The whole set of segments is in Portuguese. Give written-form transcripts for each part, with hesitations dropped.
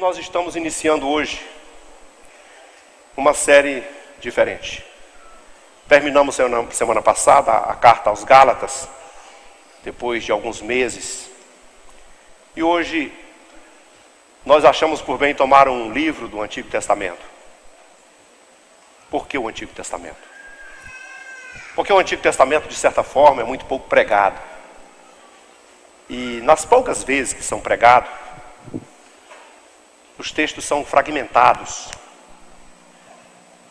nós estamos iniciando hoje uma série diferente. Terminamos semana passada a carta aos Gálatas, depois de alguns meses. E hoje nós achamos por bem tomar um livro do Antigo Testamento. Por que o Antigo Testamento? Porque o Antigo Testamento, de certa forma, é muito pouco pregado. E nas poucas vezes que são pregados, os textos são fragmentados.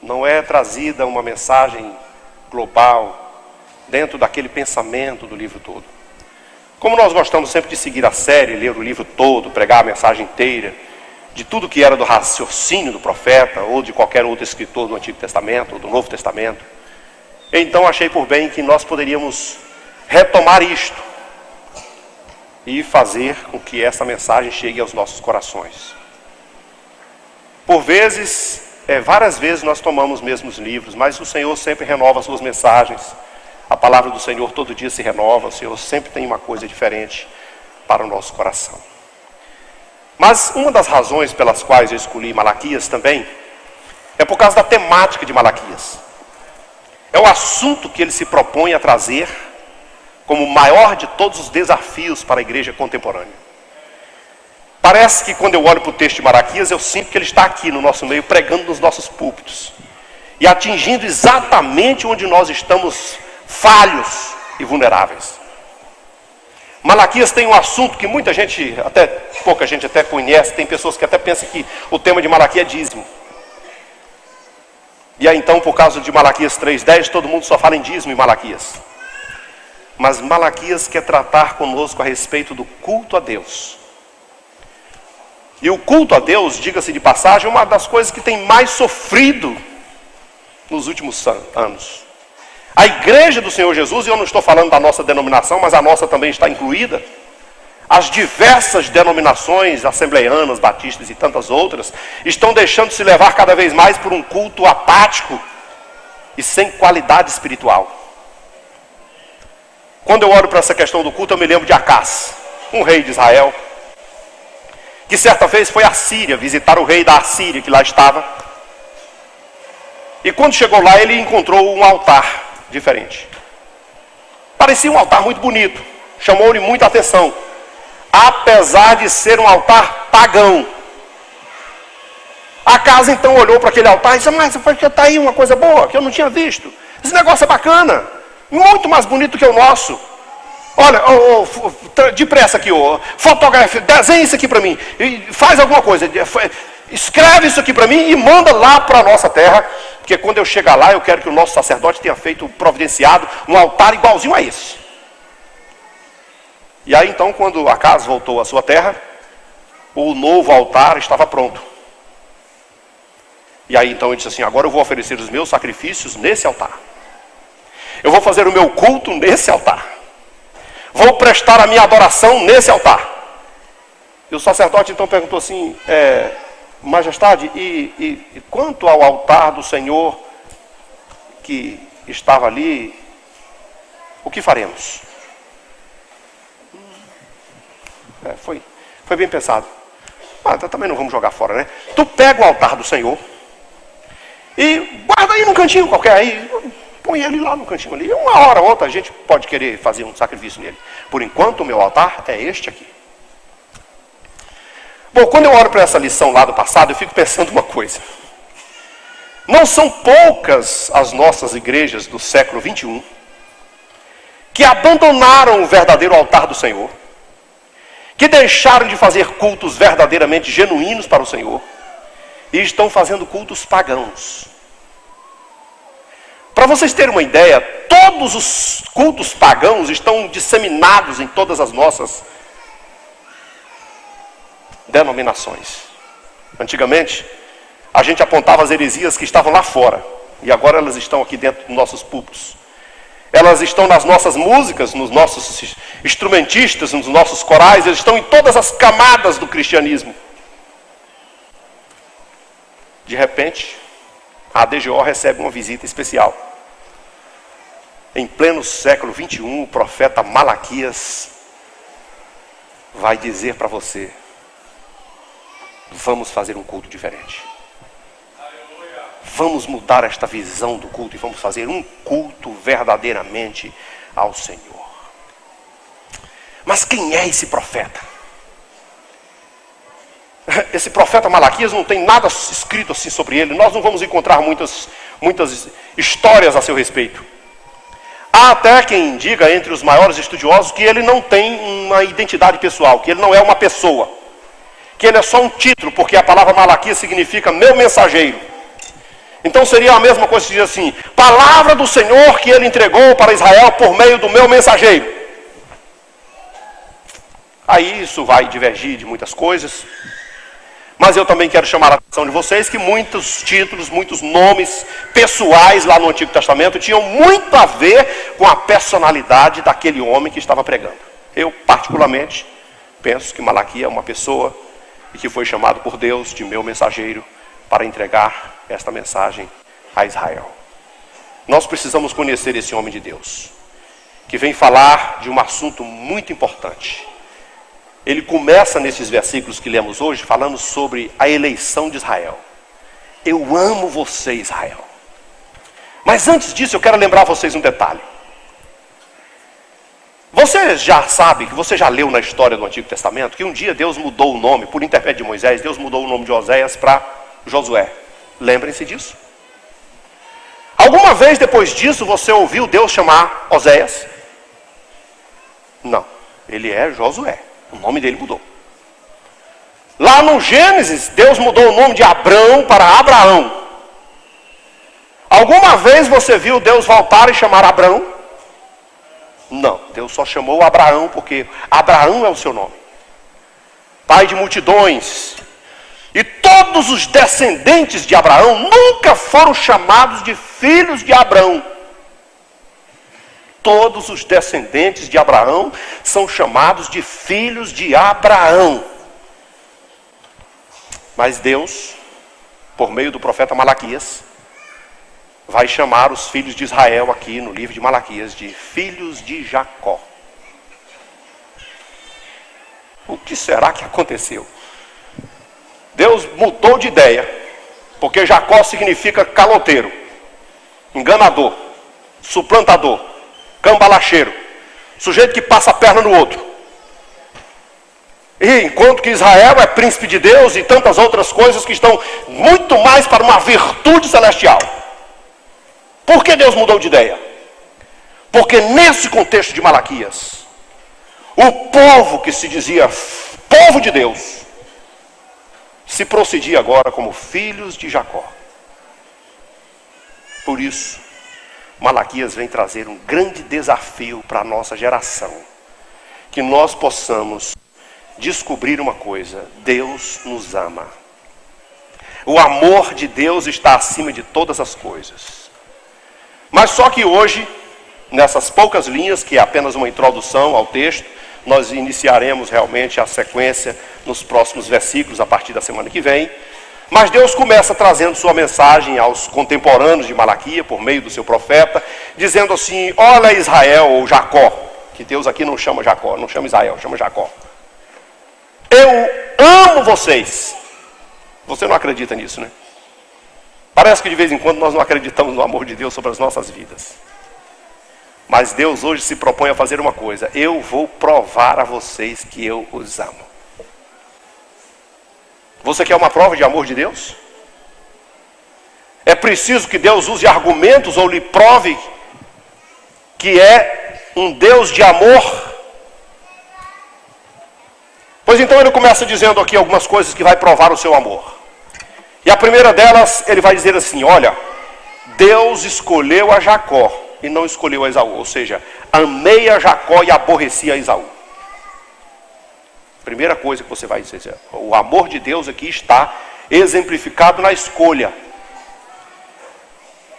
Não é trazida uma mensagem global dentro daquele pensamento do livro todo. Como nós gostamos sempre de seguir a série, ler o livro todo, pregar a mensagem inteira, de tudo que era do raciocínio do profeta, ou de qualquer outro escritor do Antigo Testamento, ou do Novo Testamento, então achei por bem que nós poderíamos retomar isto e fazer com que essa mensagem chegue aos nossos corações. Por vezes, várias vezes nós tomamos os mesmos livros, mas o Senhor sempre renova as suas mensagens. A palavra do Senhor todo dia se renova, o Senhor sempre tem uma coisa diferente para o nosso coração. Mas uma das razões pelas quais eu escolhi Malaquias também, é por causa da temática de Malaquias. É o assunto que ele se propõe a trazer como o maior de todos os desafios para a igreja contemporânea. Parece que quando eu olho para o texto de Malaquias, eu sinto que ele está aqui no nosso meio, pregando nos nossos púlpitos. E atingindo exatamente onde nós estamos falhos e vulneráveis. Malaquias tem um assunto que muita gente, pouca gente até conhece, tem pessoas que até pensam que o tema de Malaquias é dízimo. E aí então, por causa de Malaquias 3:10, todo mundo só fala em dízimo em Malaquias. Mas Malaquias quer tratar conosco a respeito do culto a Deus. E o culto a Deus, diga-se de passagem, é uma das coisas que tem mais sofrido nos últimos anos. A igreja do Senhor Jesus, e eu não estou falando da nossa denominação, mas a nossa também está incluída. As diversas denominações, assembleianas, batistas e tantas outras, estão deixando se levar cada vez mais por um culto apático e sem qualidade espiritual. Quando eu olho para essa questão do culto, eu me lembro de Acás, um rei de Israel, que certa vez foi à Síria visitar o rei da Assíria que lá estava. E quando chegou lá, ele encontrou um altar diferente. Parecia um altar muito bonito, chamou-lhe muita atenção, apesar de ser um altar pagão. Acás então olhou para aquele altar e disse: mas está aí uma coisa boa que eu não tinha visto. Esse negócio é bacana, muito mais bonito que o nosso. Olha, depressa aqui, fotografia, desenha isso aqui para mim, faz alguma coisa, escreve isso aqui para mim e manda lá para a nossa terra, porque quando eu chegar lá eu quero que o nosso sacerdote tenha feito, providenciado um altar igualzinho a esse. E aí então, quando Acás voltou à sua terra, o novo altar estava pronto. E aí então ele disse assim: agora eu vou oferecer os meus sacrifícios nesse altar, eu vou fazer o meu culto nesse altar, vou prestar a minha adoração nesse altar. E o sacerdote então perguntou assim: majestade, e quanto ao altar do Senhor que estava ali, o que faremos? Foi bem pensado. Também não vamos jogar fora, né? Tu pega o altar do Senhor e guarda aí num cantinho qualquer aí, põe ele lá no cantinho ali. Uma hora ou outra a gente pode querer fazer um sacrifício nele. Por enquanto o meu altar é este aqui. Bom, quando eu olho para essa lição lá do passado, eu fico pensando uma coisa. Não são poucas as nossas igrejas do século 21 que abandonaram o verdadeiro altar do Senhor, que deixaram de fazer cultos verdadeiramente genuínos para o Senhor e estão fazendo cultos pagãos. Para vocês terem uma ideia, todos os cultos pagãos estão disseminados em todas as nossas denominações. Antigamente, a gente apontava as heresias que estavam lá fora, e agora elas estão aqui dentro dos nossos púlpitos. Elas estão nas nossas músicas, nos nossos instrumentistas, nos nossos corais, eles estão em todas as camadas do cristianismo. De repente, a ADGO recebe uma visita especial. Em pleno século 21, o profeta Malaquias vai dizer para você: Vamos fazer um culto diferente. Vamos mudar esta visão do culto e vamos fazer um culto verdadeiramente ao Senhor. Mas quem é esse profeta? Esse profeta Malaquias não tem nada escrito assim sobre ele. Nós não vamos encontrar muitas histórias a seu respeito. Há até quem diga entre os maiores estudiosos que ele não tem uma identidade pessoal, que ele não é uma pessoa, que ele é só um título, porque a palavra Malaquias significa meu mensageiro. Então seria a mesma coisa que diz assim: palavra do Senhor que ele entregou para Israel por meio do meu mensageiro. Aí isso vai divergir de muitas coisas. Mas eu também quero chamar a atenção de vocês que muitos títulos, muitos nomes pessoais lá no Antigo Testamento tinham muito a ver com a personalidade daquele homem que estava pregando. Eu, particularmente, penso que Malaquias é uma pessoa e que foi chamado por Deus de meu mensageiro para entregar esta mensagem a Israel. Nós precisamos conhecer esse homem de Deus, que vem falar de um assunto muito importante. Ele começa nesses versículos que lemos hoje falando sobre a eleição de Israel. Eu amo você, Israel. Mas antes disso eu quero lembrar vocês um detalhe. Você já sabe, que você já leu na história do Antigo Testamento, que um dia Deus mudou o nome, por intermédio de Moisés, Deus mudou o nome de Oséias para Josué. Lembrem-se disso. Alguma vez depois disso você ouviu Deus chamar Oséias? Não, ele é Josué. O nome dele mudou. Lá no Gênesis, Deus mudou o nome de Abrão para Abraão. Alguma vez você viu Deus voltar e chamar Abrão? Não, Deus só chamou Abraão porque Abraão é o seu nome. Pai de multidões. E todos os descendentes de Abraão nunca foram chamados de filhos de Abrão. Todos os descendentes de Abraão são chamados de filhos de Abraão. Mas Deus, por meio do profeta Malaquias, vai chamar os filhos de Israel aqui no livro de Malaquias de filhos de Jacó. O que será que aconteceu? Deus mudou de ideia, porque Jacó significa caloteiro, enganador, suplantador, cambalacheiro, sujeito que passa a perna no outro. E enquanto que Israel é príncipe de Deus e tantas outras coisas que estão muito mais para uma virtude celestial. Por que Deus mudou de ideia? Porque nesse contexto de Malaquias, o povo que se dizia povo de Deus, se procedia agora como filhos de Jacó. Por isso, Malaquias vem trazer um grande desafio para a nossa geração. Que nós possamos descobrir uma coisa: Deus nos ama. O amor de Deus está acima de todas as coisas. Mas só que hoje, nessas poucas linhas, que é apenas uma introdução ao texto, nós iniciaremos realmente a sequência nos próximos versículos a partir da semana que vem. Mas Deus começa trazendo sua mensagem aos contemporâneos de Malaquias, por meio do seu profeta, dizendo assim: olha Israel, ou Jacó, que Deus aqui não chama Jacó, não chama Israel, chama Jacó. Eu amo vocês. Você não acredita nisso, né? Parece que de vez em quando nós não acreditamos no amor de Deus sobre as nossas vidas. Mas Deus hoje se propõe a fazer uma coisa: eu vou provar a vocês que eu os amo. Você quer uma prova de amor de Deus? É preciso que Deus use argumentos ou lhe prove que é um Deus de amor? Pois então ele começa dizendo aqui algumas coisas que vai provar o seu amor. E a primeira delas, ele vai dizer assim: olha, Deus escolheu a Jacó e não escolheu a Esaú. Ou seja, amei a Jacó e aborreci a Esaú. Primeira coisa que você vai dizer: o amor de Deus aqui está exemplificado na escolha.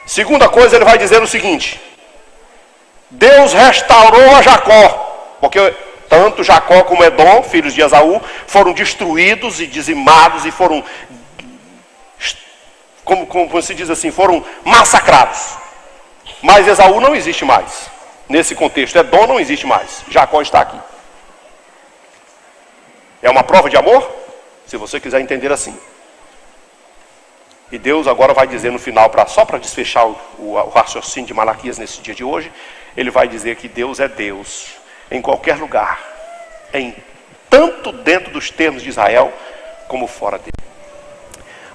Segunda coisa, ele vai dizer o seguinte: Deus restaurou a Jacó, porque tanto Jacó como Edom, filhos de Esaú, foram destruídos e dizimados e foram, como se diz assim, foram massacrados. Mas Esaú não existe mais nesse contexto. Edom não existe mais. Jacó está aqui. É uma prova de amor? se você quiser entender assim. E Deus agora vai dizer no final, só para desfechar o raciocínio de Malaquias nesse dia de hoje, ele vai dizer que Deus é Deus em qualquer lugar, tanto dentro dos termos de Israel, como fora dele.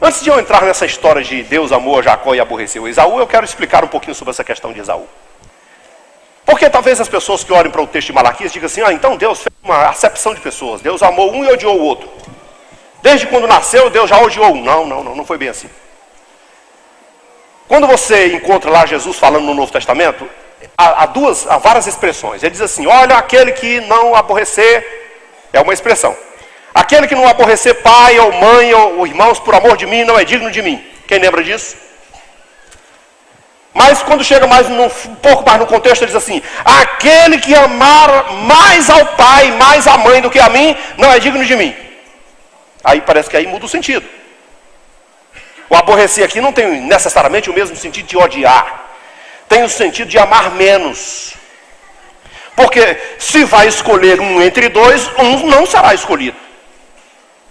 Antes de eu entrar nessa história de Deus amou a Jacó e aborreceu Esaú, eu quero explicar um pouquinho sobre essa questão de Esaú. Porque talvez as pessoas que olhem para o texto de Malaquias digam assim, então Deus fez uma acepção de pessoas, Deus amou um e odiou o outro. Desde quando nasceu, Deus já odiou um. Não foi bem assim. Quando você encontra lá Jesus falando no Novo Testamento, há várias expressões. Ele diz assim, olha, aquele que não aborrecer, é uma expressão. Aquele que não aborrecer pai ou mãe ou irmãos por amor de mim, não é digno de mim. Quem lembra disso? Mas quando chega um pouco mais no contexto, ele diz assim, aquele que amar mais ao pai, mais à mãe do que a mim, não é digno de mim. Aí parece que aí muda o sentido. O aborrecer aqui não tem necessariamente o mesmo sentido de odiar. Tem o sentido de amar menos. Porque se vai escolher um entre dois, um não será escolhido.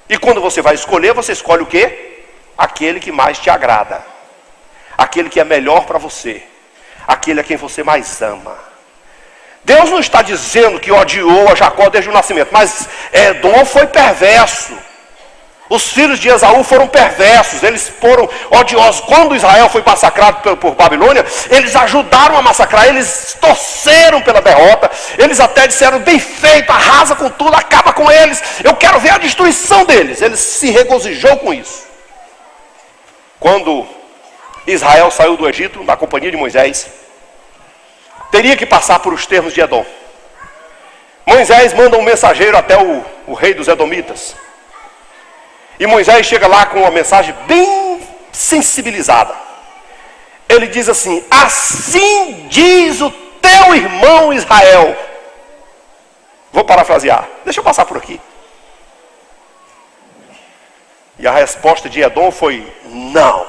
E quando você vai escolher, você escolhe o quê? Aquele que mais te agrada. Aquele que é melhor para você. Aquele a quem você mais ama. Deus não está dizendo que odiou a Jacó desde o nascimento. Mas Edom foi perverso. Os filhos de Esaú foram perversos, eles foram odiosos. Quando Israel foi massacrado por Babilônia, eles ajudaram a massacrar, eles torceram pela derrota. Eles até disseram, bem feito, arrasa com tudo, acaba com eles. Eu quero ver a destruição deles. Ele se regozijou com isso. Quando Israel saiu do Egito, na companhia de Moisés, teria que passar por os termos de Edom. Moisés manda um mensageiro até o rei dos Edomitas. E Moisés chega lá com uma mensagem bem sensibilizada. Ele diz assim, assim diz o teu irmão Israel. Vou parafrasear, deixa eu passar por aqui. E a resposta de Edom foi, não.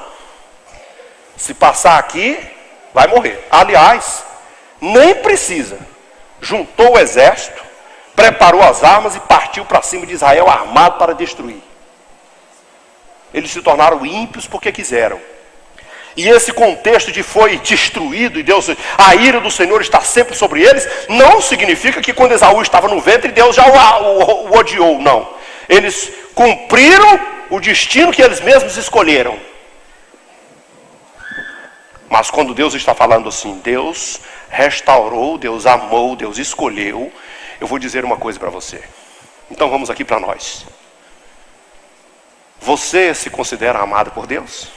Se passar aqui, vai morrer. Aliás, nem precisa. Juntou o exército, preparou as armas e partiu para cima de Israel armado para destruir. Eles se tornaram ímpios porque quiseram. E esse contexto de foi destruído e Deus, a ira do Senhor está sempre sobre eles, não significa que quando Esaú estava no ventre, Deus já o odiou, não. Eles cumpriram o destino que eles mesmos escolheram. Mas quando Deus está falando assim, Deus restaurou, Deus amou, Deus escolheu, eu vou dizer uma coisa para você. Então vamos aqui para nós. Você se considera amado por Deus?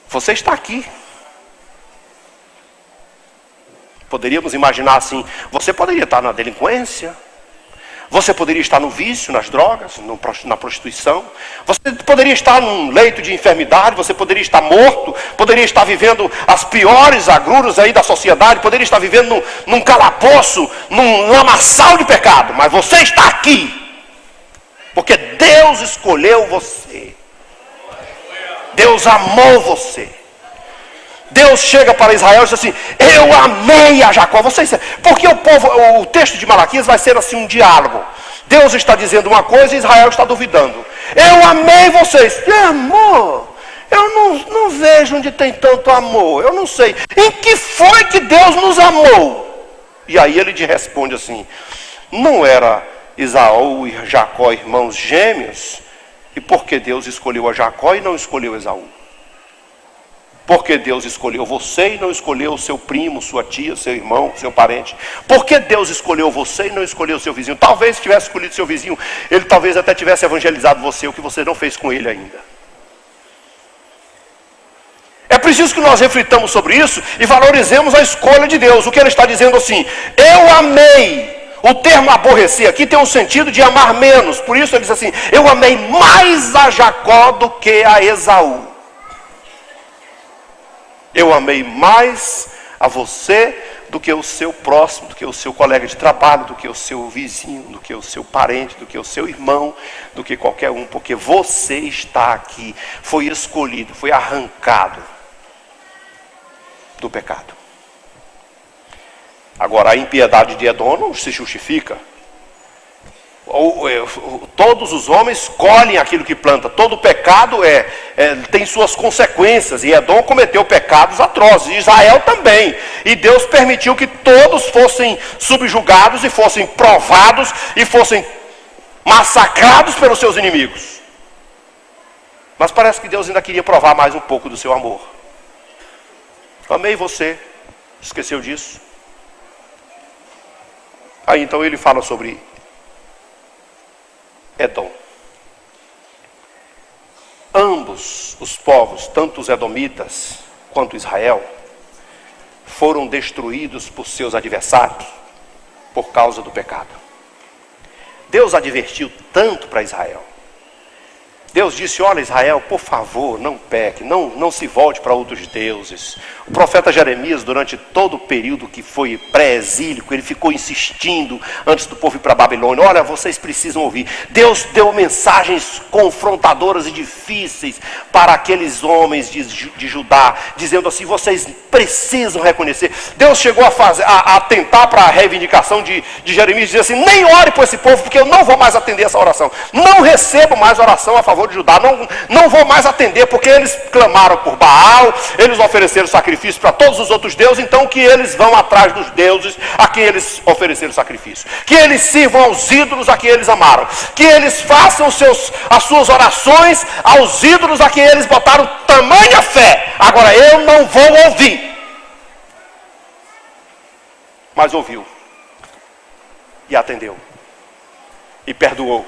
Você está aqui. Poderíamos imaginar assim, você poderia estar na delinquência, você poderia estar no vício, nas drogas, na prostituição, você poderia estar num leito de enfermidade, você poderia estar morto, poderia estar vivendo as piores agruras aí da sociedade, poderia estar vivendo num calabouço, num lamaçal de pecado, mas você está aqui. Porque Deus escolheu você. Deus amou você. Deus chega para Israel e diz assim, eu amei a Jacó. Porque o texto de Malaquias vai ser assim um diálogo. Deus está dizendo uma coisa e Israel está duvidando. Eu amei vocês. Amor? Eu não vejo onde tem tanto amor. Eu não sei. Em que foi que Deus nos amou? E aí ele te responde assim, não era Esaú e Jacó irmãos gêmeos? E por que Deus escolheu a Jacó e não escolheu Esaú? Por que Deus escolheu você e não escolheu o seu primo, sua tia, seu irmão, seu parente? Por que Deus escolheu você e não escolheu o seu vizinho? Talvez se tivesse escolhido seu vizinho, ele talvez até tivesse evangelizado você, o que você não fez com ele ainda. É preciso que nós reflitamos sobre isso e valorizemos a escolha de Deus. O que ele está dizendo assim, eu amei. O termo aborrecer aqui tem um sentido de amar menos. Por isso ele diz assim, eu amei mais a Jacó do que a Esaú. Eu amei mais a você do que o seu próximo, do que o seu colega de trabalho, do que o seu vizinho, do que o seu parente, do que o seu irmão, do que qualquer um. Porque você está aqui, foi escolhido, foi arrancado do pecado. Agora, a impiedade de Edom não se justifica. Todos os homens colhem aquilo que planta. Todo pecado tem suas consequências. E Edom cometeu pecados atrozes, Israel também. E Deus permitiu que todos fossem subjugados e fossem provados e fossem massacrados pelos seus inimigos. Mas parece que Deus ainda queria provar mais um pouco do seu amor. Amei você, esqueceu disso? Aí então ele fala sobre Edom. Ambos os povos, tanto os edomitas quanto Israel, foram destruídos por seus adversários por causa do pecado. Deus advertiu tanto para Israel. Deus disse: olha, Israel, por favor, não peque, não se volte para outros deuses. O profeta Jeremias, durante todo o período que foi pré-exílico, ele ficou insistindo antes do povo ir para a Babilônia: olha, vocês precisam ouvir. Deus deu mensagens confrontadoras e difíceis para aqueles homens de Judá, dizendo assim: vocês precisam reconhecer. Deus chegou a atentar para a reivindicação de Jeremias, dizer assim: nem ore por esse povo, porque eu não vou mais atender essa oração. Não recebo mais oração a favor de Judá, não vou mais atender, porque eles clamaram por Baal, eles ofereceram sacrifício para todos os outros deuses, então que eles vão atrás dos deuses a quem eles ofereceram sacrifício, que eles sirvam aos ídolos a quem eles amaram, que eles façam as suas orações aos ídolos a quem eles botaram tamanha fé. Agora eu não vou ouvir. Mas ouviu e atendeu e perdoou.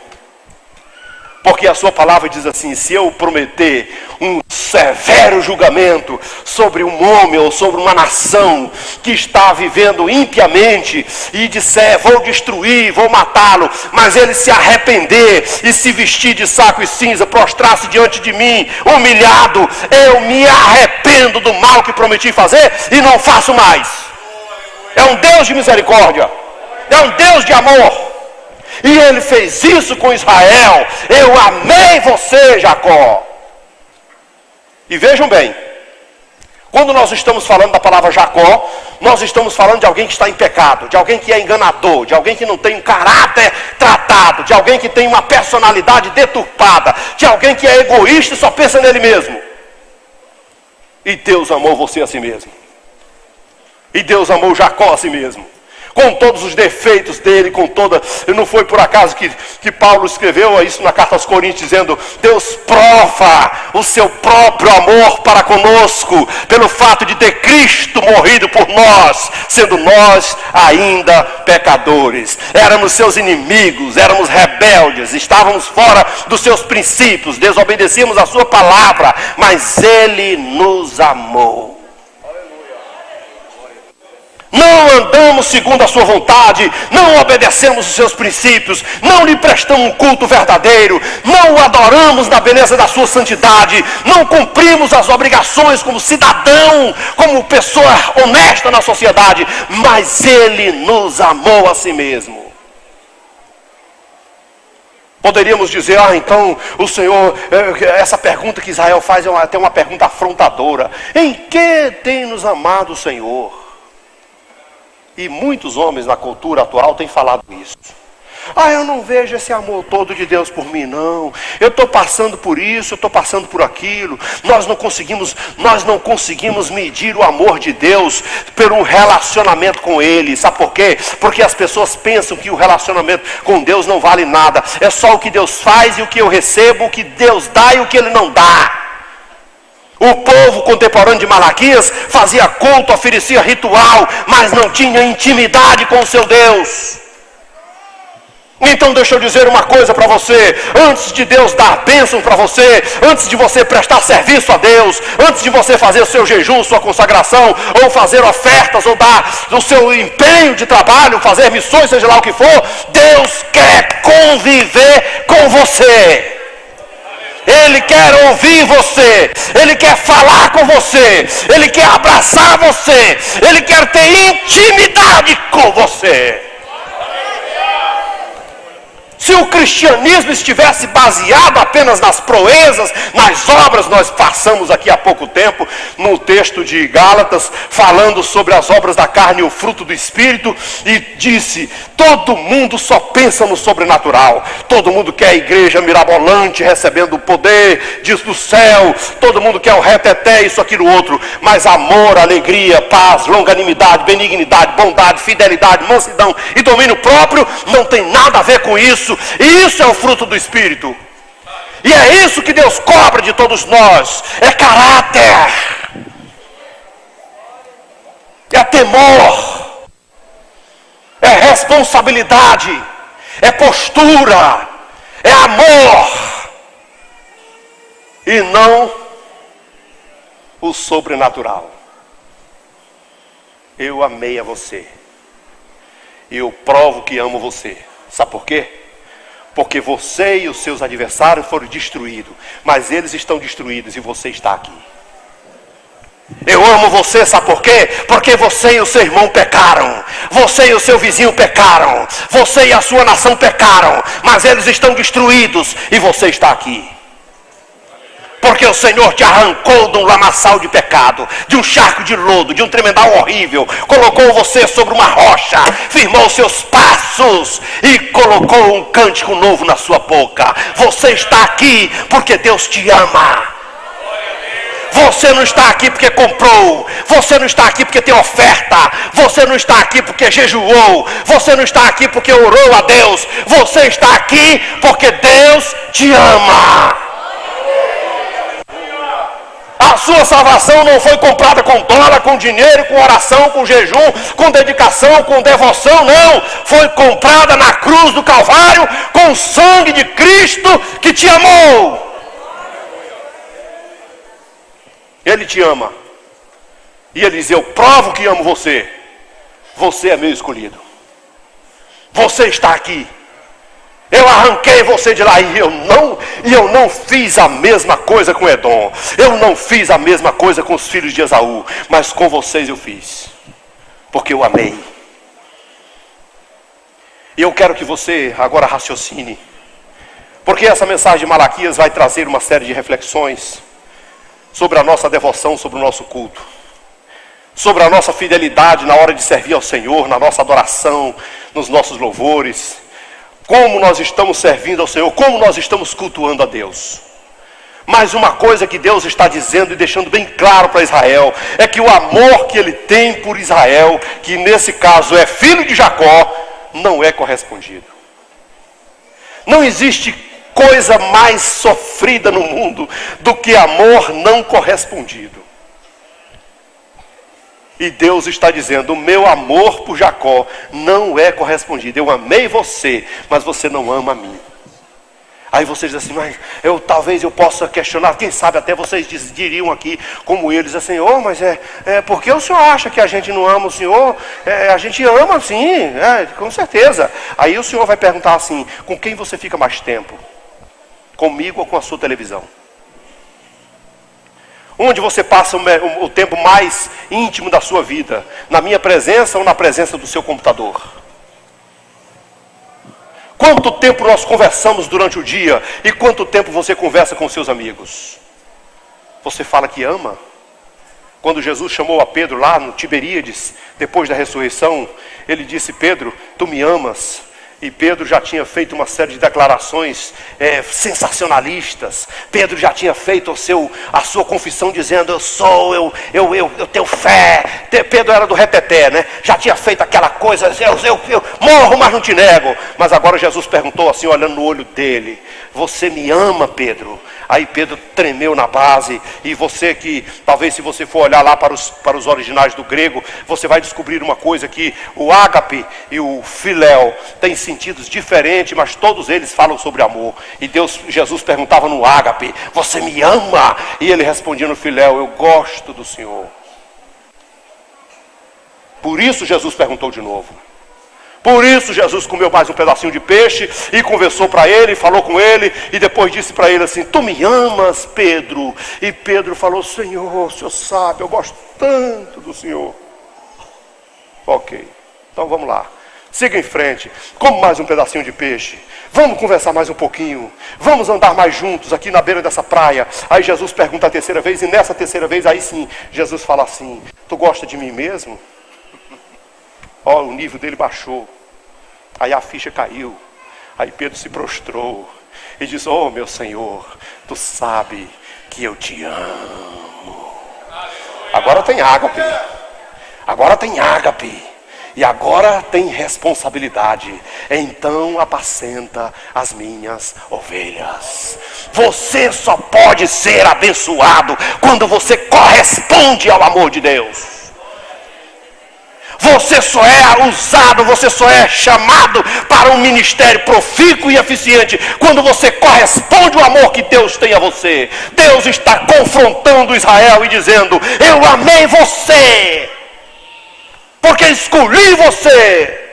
Porque a sua palavra diz assim: se eu prometer um severo julgamento sobre um homem ou sobre uma nação que está vivendo impiamente, e disser: vou destruir, vou matá-lo, mas ele se arrepender e se vestir de saco e cinza, prostrar-se diante de mim, humilhado, eu me arrependo do mal que prometi fazer e não faço mais. É um Deus de misericórdia, é um Deus de amor. E ele fez isso com Israel. Eu amei você, Jacó. E vejam bem, quando nós estamos falando da palavra Jacó, nós estamos falando de alguém que está em pecado, de alguém que é enganador, de alguém que não tem um caráter tratado, de alguém que tem uma personalidade deturpada, de alguém que é egoísta e só pensa nele mesmo. E Deus amou você a si mesmo. E Deus amou Jacó a si mesmo, com todos os defeitos dele, não foi por acaso que Paulo escreveu isso na carta aos Coríntios, dizendo: Deus prova o seu próprio amor para conosco, pelo fato de ter Cristo morrido por nós, sendo nós ainda pecadores. Éramos seus inimigos, éramos rebeldes, estávamos fora dos seus princípios, desobedecíamos a sua palavra, mas ele nos amou. Não andamos segundo a sua vontade, não obedecemos os seus princípios, não lhe prestamos um culto verdadeiro, não o adoramos na beleza da sua santidade, não cumprimos as obrigações como cidadão, como pessoa honesta na sociedade, mas ele nos amou a si mesmo. Poderíamos dizer: então o Senhor, essa pergunta que Israel faz é até uma pergunta afrontadora: em que tem nos amado o Senhor? E muitos homens na cultura atual têm falado isso. Eu não vejo esse amor todo de Deus por mim, não. Eu estou passando por isso, eu estou passando por aquilo. Nós não conseguimos medir o amor de Deus pelo relacionamento com Ele. Sabe por quê? Porque as pessoas pensam que o relacionamento com Deus não vale nada. É só o que Deus faz e o que eu recebo, o que Deus dá e o que Ele não dá. O povo contemporâneo de Malaquias fazia culto, oferecia ritual, mas não tinha intimidade com o seu Deus. Então deixa eu dizer uma coisa para você: antes de Deus dar bênção para você, antes de você prestar serviço a Deus, antes de você fazer o seu jejum, sua consagração, ou fazer ofertas, ou dar o seu empenho de trabalho, fazer missões, seja lá o que for, Deus quer conviver com você. Ele quer ouvir você, Ele quer falar com você, Ele quer abraçar você, Ele quer ter intimidade com você. Se o cristianismo estivesse baseado apenas nas proezas, nas obras, nós passamos aqui há pouco tempo no texto de Gálatas, falando sobre as obras da carne e o fruto do Espírito, e disse: todo mundo só pensa no sobrenatural, todo mundo quer a igreja mirabolante, recebendo o poder, diz do céu, todo mundo quer o reteté, isso, aquilo, outro, mas amor, alegria, paz, longanimidade, benignidade, bondade, fidelidade, mansidão e domínio próprio, não tem nada a ver com isso. E isso é o fruto do Espírito. E é isso que Deus cobra de todos nós. É caráter, é temor, é responsabilidade, é postura, é amor, e não o sobrenatural. Eu amei a você, e eu provo que amo você. Sabe por quê? Porque você e os seus adversários foram destruídos, mas eles estão destruídos e você está aqui. Eu amo você, sabe por quê? Porque você e o seu irmão pecaram, você e o seu vizinho pecaram, você e a sua nação pecaram, mas eles estão destruídos e você está aqui. Porque o Senhor te arrancou de um lamaçal de pecado, de um charco de lodo, de um tremendal horrível, colocou você sobre uma rocha, firmou seus passos e colocou um cântico novo na sua boca. Você está aqui porque Deus te ama. Você não está aqui porque comprou, você não está aqui porque tem oferta, você não está aqui porque jejuou, você não está aqui porque orou a Deus, você está aqui porque Deus te ama. A sua salvação não foi comprada com dólar, com dinheiro, com oração, com jejum, com dedicação, com devoção, não. Foi comprada na cruz do Calvário com o sangue de Cristo que te amou. Ele te ama. E ele diz: eu provo que amo você. Você é meu escolhido. Você está aqui. Eu arranquei você de lá, e eu não fiz a mesma coisa com Edom. Eu não fiz a mesma coisa com os filhos de Esaú, mas com vocês eu fiz, porque eu amei. E eu quero que você agora raciocine, porque essa mensagem de Malaquias vai trazer uma série de reflexões sobre a nossa devoção, sobre o nosso culto, sobre a nossa fidelidade na hora de servir ao Senhor, na nossa adoração, nos nossos louvores. Como nós estamos servindo ao Senhor, como nós estamos cultuando a Deus. Mas uma coisa que Deus está dizendo e deixando bem claro para Israel, é que o amor que Ele tem por Israel, que nesse caso é filho de Jacó, não é correspondido. Não existe coisa mais sofrida no mundo do que amor não correspondido. E Deus está dizendo: o meu amor por Jacó não é correspondido. Eu amei você, mas você não ama a mim. Aí vocês dizem assim: mas talvez eu possa questionar, quem sabe até vocês diriam aqui, como eles, assim: oh, mas por que o senhor acha que a gente não ama o senhor? A gente ama sim, com certeza. Aí o senhor vai perguntar assim: com quem você fica mais tempo? Comigo ou com a sua televisão? Onde você passa o tempo mais íntimo da sua vida? Na minha presença ou na presença do seu computador? Quanto tempo nós conversamos durante o dia? E quanto tempo você conversa com seus amigos? Você fala que ama? Quando Jesus chamou a Pedro lá no Tiberíades, depois da ressurreição, ele disse: Pedro, tu me amas? E Pedro já tinha feito uma série de declarações sensacionalistas. Pedro já tinha feito a sua confissão dizendo: eu tenho fé. Pedro era do reteté, né? Já tinha feito aquela coisa: eu morro, mas não te nego. Mas agora Jesus perguntou assim, olhando no olho dele: você me ama, Pedro? Aí Pedro tremeu na base. E você que, talvez se você for olhar lá para os originais do grego, você vai descobrir uma coisa, que o ágape e o filéu têm sentidos diferentes, mas todos eles falam sobre amor. E Jesus perguntava no ágape: você me ama? E ele respondia no filéu: eu gosto do Senhor. Por isso Jesus perguntou de novo. Por isso Jesus comeu mais um pedacinho de peixe e conversou para ele, falou com ele, e depois disse para ele assim: tu me amas, Pedro? E Pedro falou: Senhor, o Senhor sabe, eu gosto tanto do Senhor. Ok, então vamos lá. Siga em frente. Come mais um pedacinho de peixe. Vamos conversar mais um pouquinho. Vamos andar mais juntos aqui na beira dessa praia. Aí Jesus pergunta a terceira vez. E nessa terceira vez, aí sim, Jesus fala assim: tu gosta de mim mesmo? Ó, o nível dele baixou. Aí a ficha caiu. Aí Pedro se prostrou e diz: oh meu Senhor, tu sabe que eu te amo. Agora tem ágape. Agora tem ágape. E agora tem responsabilidade. Então apacenta as minhas ovelhas. Você só pode ser abençoado quando você corresponde ao amor de Deus. Você só é usado, você só é chamado para um ministério profícuo e eficiente quando você corresponde ao amor que Deus tem a você. Deus está confrontando Israel e dizendo: eu amei você, porque escolhi você.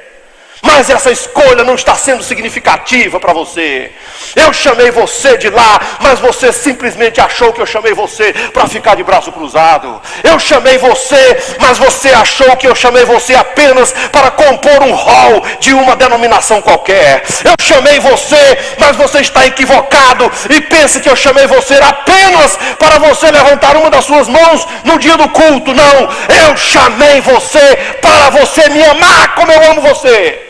Mas essa escolha não está sendo significativa para você. Eu chamei você de lá, mas você simplesmente achou que eu chamei você para ficar de braço cruzado. Eu chamei você, mas você achou que eu chamei você apenas para compor um rol de uma denominação qualquer. Eu chamei você, mas você está equivocado e pensa que eu chamei você apenas para você levantar uma das suas mãos no dia do culto. Não, eu chamei você para você me amar como eu amo você.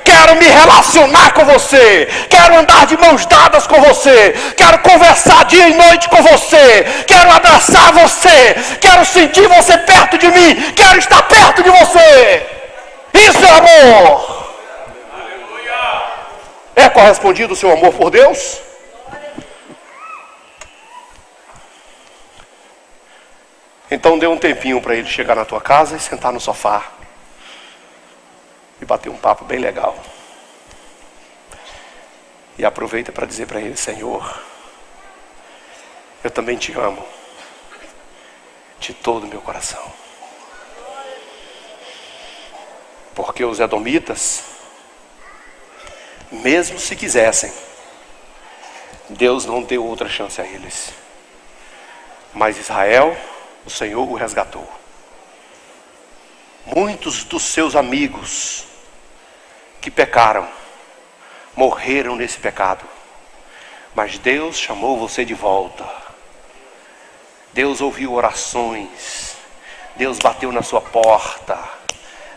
Quero me relacionar com você, quero andar de mãos dadas com você, quero conversar dia e noite com você, quero abraçar você, quero sentir você perto de mim, quero estar perto de você. Isso é amor. É correspondido o seu amor por Deus? Então dê um tempinho para ele chegar na tua casa e sentar no sofá e bater um papo bem legal. E aproveita para dizer para ele: Senhor, eu também te amo de todo o meu coração. Porque os edomitas, mesmo se quisessem, Deus não deu outra chance a eles. Mas Israel, o Senhor o resgatou. Muitos dos seus amigos que pecaram, morreram nesse pecado. Mas Deus chamou você de volta. Deus ouviu orações. Deus bateu na sua porta.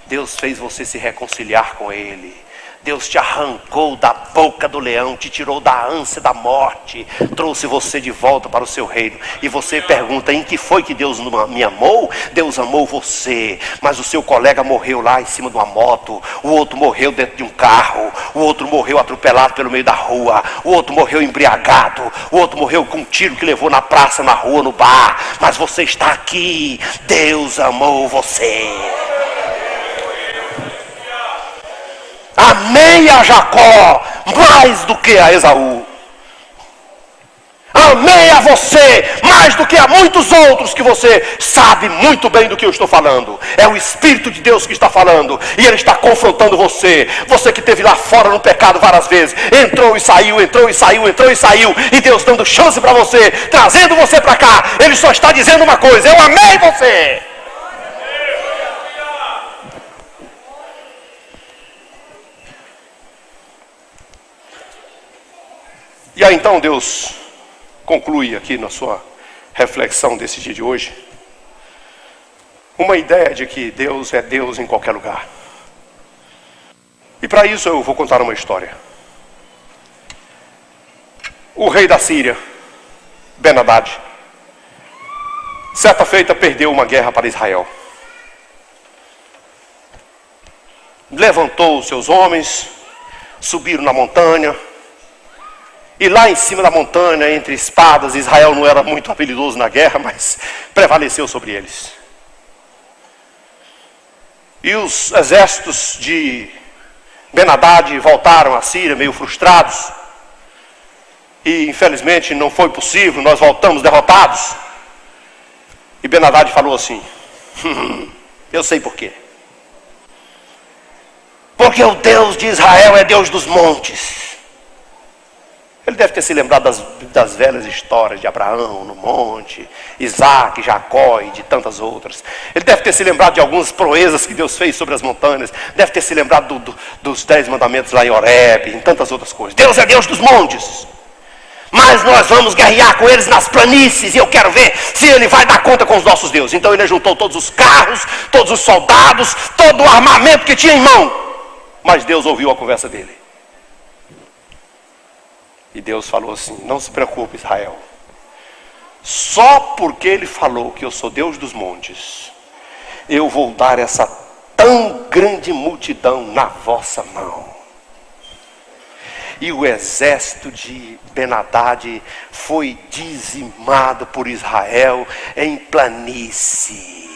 Deus fez você se reconciliar com Ele. Deus te arrancou da boca do leão, te tirou da ânsia da morte, trouxe você de volta para o seu reino. E você pergunta: em que foi que Deus me amou? Deus amou você, mas o seu colega morreu lá em cima de uma moto, o outro morreu dentro de um carro, o outro morreu atropelado pelo meio da rua, o outro morreu embriagado, o outro morreu com um tiro que levou na praça, na rua, no bar. Mas você está aqui. Deus amou você. Amei a Jacó mais do que a Esaú. Amei a você mais do que a muitos outros que você sabe muito bem do que eu estou falando. É o Espírito de Deus que está falando. E Ele está confrontando você. Você que esteve lá fora no pecado várias vezes. Entrou e saiu, entrou e saiu, entrou e saiu. E Deus dando chance para você, trazendo você para cá. Ele só está dizendo uma coisa: eu amei você. E aí então Deus conclui aqui na sua reflexão desse dia de hoje uma ideia de que Deus é Deus em qualquer lugar. E para isso eu vou contar uma história. O rei da Síria, Ben-Hadad, certa feita perdeu uma guerra para Israel. Levantou os seus homens, subiram na montanha. E lá em cima da montanha, entre espadas, Israel não era muito habilidoso na guerra, mas prevaleceu sobre eles. E os exércitos de Ben-Hadad voltaram à Síria meio frustrados. E infelizmente não foi possível, nós voltamos derrotados. E Ben-Hadad falou assim: eu sei por quê. Porque o Deus de Israel é Deus dos montes. Ele deve ter se lembrado das velhas histórias de Abraão no monte, Isaac, Jacó e de tantas outras. Ele deve ter se lembrado de algumas proezas que Deus fez sobre as montanhas. Deve ter se lembrado dos 10 mandamentos lá em Horebe, em tantas outras coisas. Deus é Deus dos montes. Mas nós vamos guerrear com eles nas planícies, e eu quero ver se ele vai dar conta com os nossos deuses. Então ele juntou todos os carros, todos os soldados, todo o armamento que tinha em mão. Mas Deus ouviu a conversa dele. E Deus falou assim: não se preocupe, Israel. Só porque ele falou que eu sou Deus dos montes, eu vou dar essa tão grande multidão na vossa mão. E o exército de Ben-Hadad foi dizimado por Israel em planície.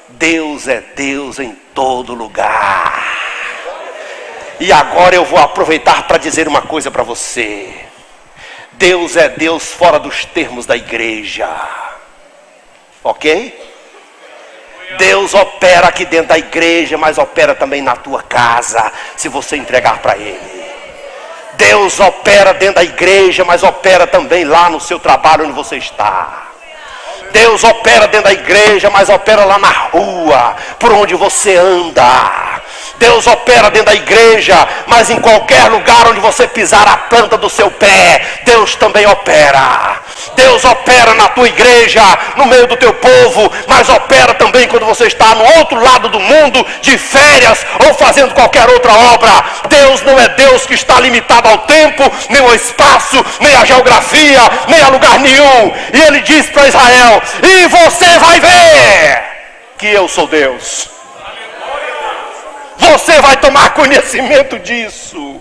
Deus é Deus em todo lugar. E agora eu vou aproveitar para dizer uma coisa para você. Deus é Deus fora dos termos da igreja. Ok? Deus opera aqui dentro da igreja, mas opera também na tua casa, se você entregar para Ele. Deus opera dentro da igreja, mas opera também lá no seu trabalho onde você está. Deus opera dentro da igreja, mas opera lá na rua, por onde você anda. Deus opera dentro da igreja, mas em qualquer lugar onde você pisar a planta do seu pé, Deus também opera. Deus opera na tua igreja, no meio do teu povo, mas opera também quando você está no outro lado do mundo, de férias ou fazendo qualquer outra obra. Deus não é Deus que está limitado ao tempo, nem ao espaço, nem à geografia, nem a lugar nenhum. E Ele diz para Israel: e você vai ver que eu sou Deus. Você vai tomar conhecimento disso.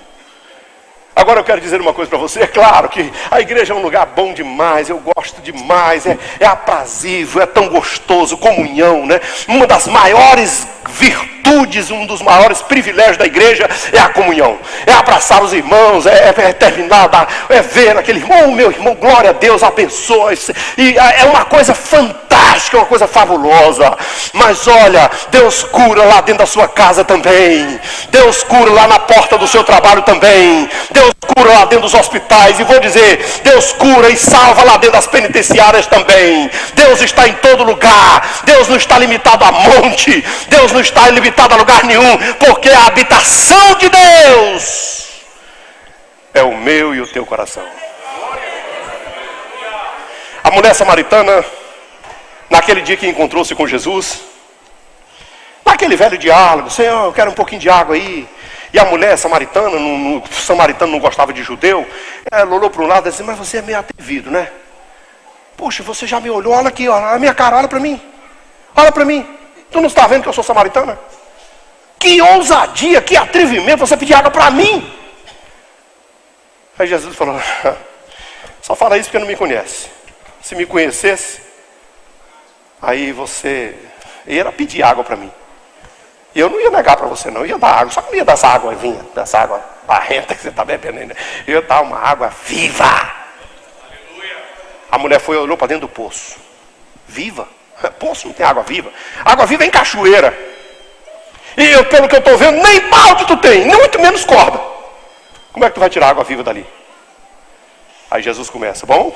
Agora eu quero dizer uma coisa para você. É claro que a igreja é um lugar bom demais, eu gosto demais, é aprazível, é tão gostoso, comunhão, né? Uma das maiores virtudes, um dos maiores privilégios da igreja é a comunhão. É abraçar os irmãos, é terminar, é ver aquele irmão, meu irmão, glória a Deus, abençoe. E é uma coisa fantástica, uma coisa fabulosa. Mas olha, Deus cura lá dentro da sua casa também. Deus cura lá na porta do seu trabalho também. Deus cura lá dentro dos hospitais. E vou dizer, Deus cura e salva lá dentro das penitenciárias também. Deus está em todo lugar. Deus não está limitado a monte. Deus não está limitado a lugar nenhum. Porque a habitação de Deus é o meu e o teu coração. A mulher samaritana, naquele dia que encontrou-se com Jesus, naquele velho diálogo: Senhor, eu quero um pouquinho de água aí. E a mulher samaritana, o samaritano não gostava de judeu, ela olhou para um lado e disse: mas você é meio atrevido, né? Poxa, você já me olhou, olha aqui, olha a minha cara, olha para mim. Olha para mim. Tu não está vendo que eu sou samaritana? Que ousadia, que atrevimento você pedir água para mim. Aí Jesus falou: só fala isso porque não me conhece. Se me conhecesse, aí você ia pedir água para mim. E eu não ia negar para você não, eu ia dar água. Só que não ia dar essa água vinha, dessa água barrenta que você está bebendo ainda. Eu ia dar uma água viva. Aleluia. A mulher foi e olhou para dentro do poço. Viva? Poço não tem água viva. Água viva é em cachoeira. E eu, pelo que eu estou vendo, nem balde tu tem, nem muito menos corda. Como é que tu vai tirar a água viva dali? Aí Jesus começa: bom,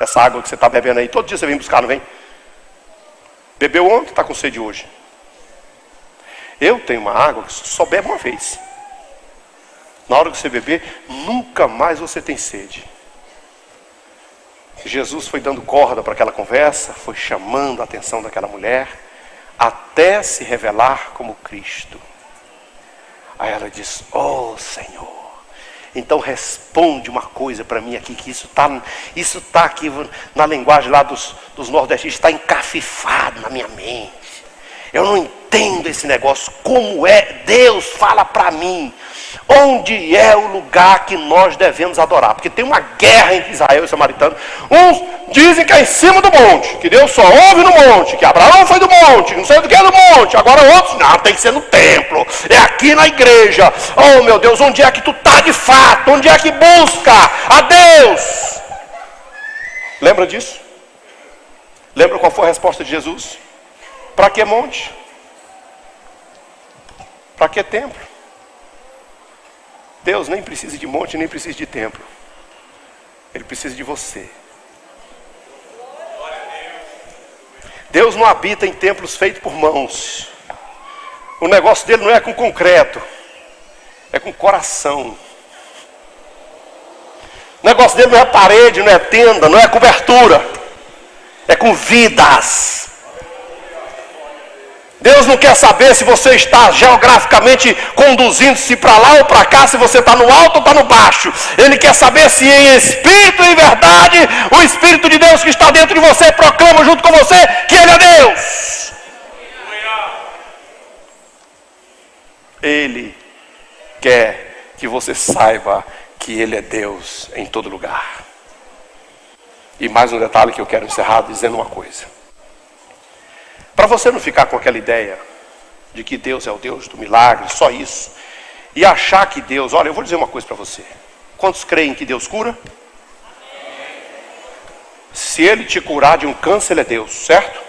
essa água que você está bebendo aí, todo dia você vem buscar, não vem? Bebeu ontem, está com sede hoje. Eu tenho uma água que só bebe uma vez. Na hora que você beber, nunca mais você tem sede. Jesus foi dando corda para aquela conversa, foi chamando a atenção daquela mulher, até se revelar como Cristo. Aí ela diz: oh Senhor, então responde uma coisa para mim aqui, que isso tá aqui na linguagem lá dos nordestinos, está encafifado na minha mente. Eu não entendo esse negócio. Como é? Deus fala para mim onde é o lugar que nós devemos adorar. Porque tem uma guerra entre Israel e Samaritano. Uns dizem que é em cima do monte, que Deus só ouve no monte, que Abraão foi do monte, não sei do que é do monte. Agora outros, não, tem que ser no templo, é aqui na igreja. Oh meu Deus, onde é que tu está de fato? Onde é que busca a Deus? Lembra disso? Lembra qual foi a resposta de Jesus? Para que monte? Para que templo? Deus nem precisa de monte, nem precisa de templo. Ele precisa de você. Deus não habita em templos feitos por mãos. O negócio dele não é com concreto, é com coração. O negócio dele não é parede, não é tenda, não é cobertura, é com vidas. Deus não quer saber se você está geograficamente conduzindo-se para lá ou para cá, se você está no alto ou está no baixo. Ele quer saber se em espírito e verdade, o Espírito de Deus que está dentro de você proclama junto com você que Ele é Deus. Ele quer que você saiba que Ele é Deus em todo lugar. E mais um detalhe que eu quero encerrar dizendo uma coisa. Para você não ficar com aquela ideia de que Deus é o Deus do milagre, só isso, e achar que Deus... Olha, eu vou dizer uma coisa para você. Quantos creem que Deus cura? Se Ele te curar de um câncer, Ele é Deus, certo?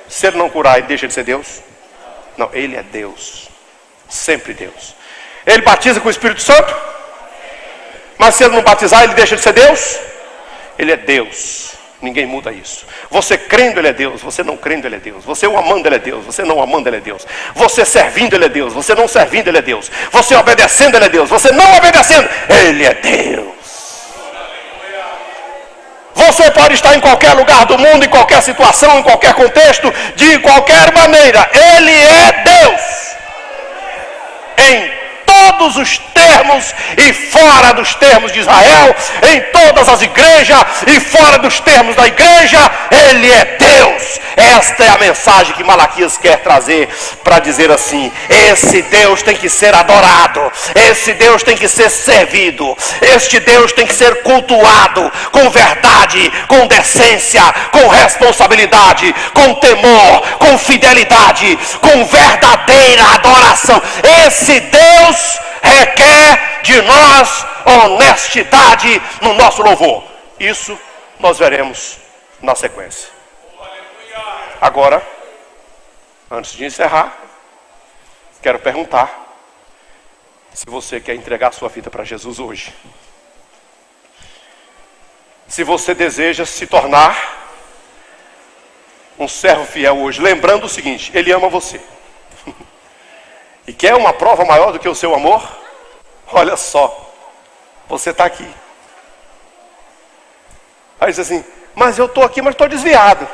Se Ele não curar, Ele deixa de ser Deus? Não, Ele é Deus. Sempre Deus. Ele batiza com o Espírito Santo? Mas se Ele não batizar, Ele deixa de ser Deus? Ele é Deus. Ninguém muda isso. Você crendo, Ele é Deus. Você não crendo, Ele é Deus. Você o amando, Ele é Deus. Você não amando, Ele é Deus. Você servindo, Ele é Deus. Você não servindo, Ele é Deus. Você obedecendo, Ele é Deus. Você não obedecendo, Ele é Deus. Você pode estar em qualquer lugar do mundo, em qualquer situação, em qualquer contexto, de qualquer maneira. Ele é Deus. Em todos os termos e fora dos termos de Israel, em todas as igrejas e fora dos termos da igreja, Ele é Deus. Esta é a mensagem que Malaquias quer trazer para dizer assim: esse Deus tem que ser adorado, esse Deus tem que ser servido, este Deus tem que ser cultuado com verdade, com decência, com responsabilidade, com temor, com fidelidade, com verdadeira adoração. Esse Deus requer de nós honestidade no nosso louvor. Isso nós veremos na sequência. Agora, antes de encerrar, quero perguntar se você quer entregar sua vida para Jesus hoje. Se você deseja se tornar um servo fiel hoje, lembrando o seguinte: Ele ama você. E quer uma prova maior do que o seu amor? Olha só, você está aqui. Aí diz assim: mas eu estou aqui, mas estou desviado.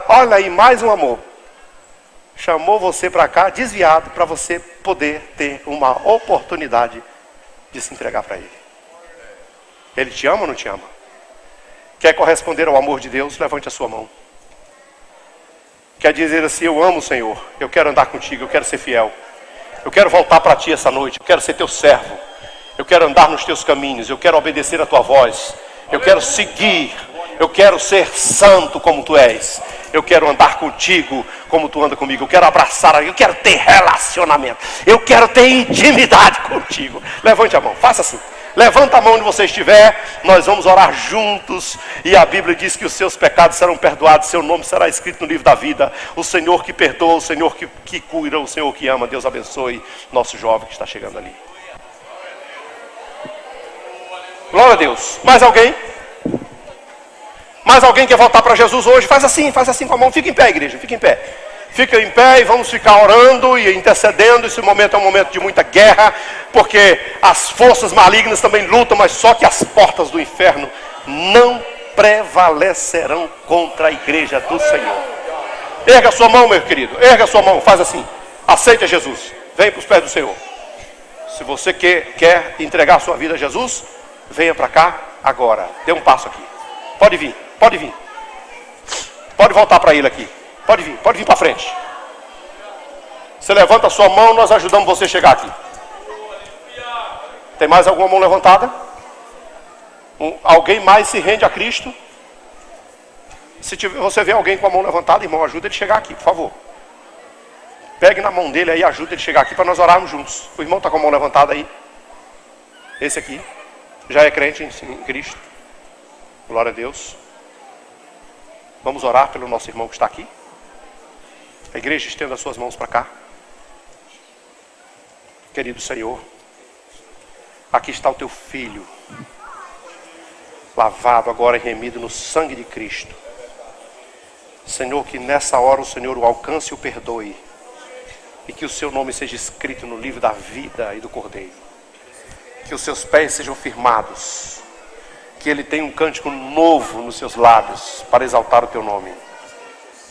Olha aí, mais um amor. Chamou você para cá, desviado, para você poder ter uma oportunidade de se entregar para Ele. Ele te ama ou não te ama? Quer corresponder ao amor de Deus? Levante a sua mão. Quer dizer assim: eu amo o Senhor, eu quero andar contigo, eu quero ser fiel. Eu quero voltar para ti essa noite, eu quero ser teu servo, eu quero andar nos teus caminhos, eu quero obedecer a tua voz, eu quero seguir, eu quero ser santo como tu és, eu quero andar contigo como tu anda comigo, eu quero abraçar, eu quero ter relacionamento, eu quero ter intimidade contigo. Levante a mão, faça assim. Levanta a mão onde você estiver, nós vamos orar juntos. E a Bíblia diz que os seus pecados serão perdoados, seu nome será escrito no livro da vida. O Senhor que perdoa, o Senhor que cura, o Senhor que ama. Deus abençoe nosso jovem que está chegando ali. Glória a Deus. Mais alguém? Mais alguém quer voltar para Jesus hoje? Faz assim com a mão. Fica em pé, igreja, fica em pé. Fica em pé e vamos ficar orando e intercedendo. Esse momento é um momento de muita guerra, porque as forças malignas também lutam, mas só que as portas do inferno não prevalecerão contra a igreja do Senhor. Erga a sua mão, meu querido, erga a sua mão, faz assim. Aceita Jesus, vem para os pés do Senhor. Se você quer entregar a sua vida a Jesus, venha para cá agora. Dê um passo aqui. Pode vir, pode vir. Pode voltar para ele aqui. Pode vir para frente. Você levanta a sua mão, nós ajudamos você a chegar aqui. Tem mais alguma mão levantada? Alguém mais se rende a Cristo? Se você vê alguém com a mão levantada, irmão, ajuda ele a chegar aqui, por favor. Pegue na mão dele aí, ajuda ele a chegar aqui para nós orarmos juntos. O irmão está com a mão levantada aí. Esse aqui já é crente em Cristo. Glória a Deus. Vamos orar pelo nosso irmão que está aqui. A igreja estenda as suas mãos para cá. Querido Senhor, aqui está o teu filho. lavado agora e remido no sangue de Cristo. Senhor, que nessa hora o Senhor o alcance e o perdoe, e que o seu nome seja escrito no livro da vida e do Cordeiro. Que os seus pés sejam firmados, que ele tenha um cântico novo nos seus lábios para exaltar o teu nome,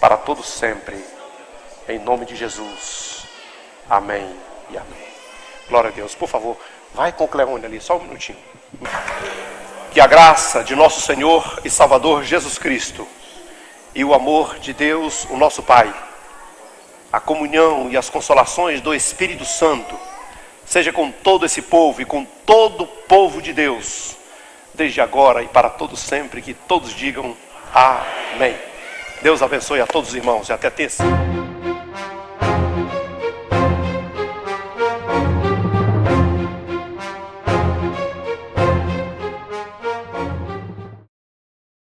para todo sempre, em nome de Jesus. Amém e amém. Glória a Deus. Por favor, vai com o Cleone ali, só um minutinho. Que a graça de nosso Senhor e Salvador Jesus Cristo e o amor de Deus, o nosso Pai, a comunhão e as consolações do Espírito Santo, seja com todo esse povo e com todo o povo de Deus, desde agora e para todos sempre, que todos digam amém. Deus abençoe a todos os irmãos e até terça.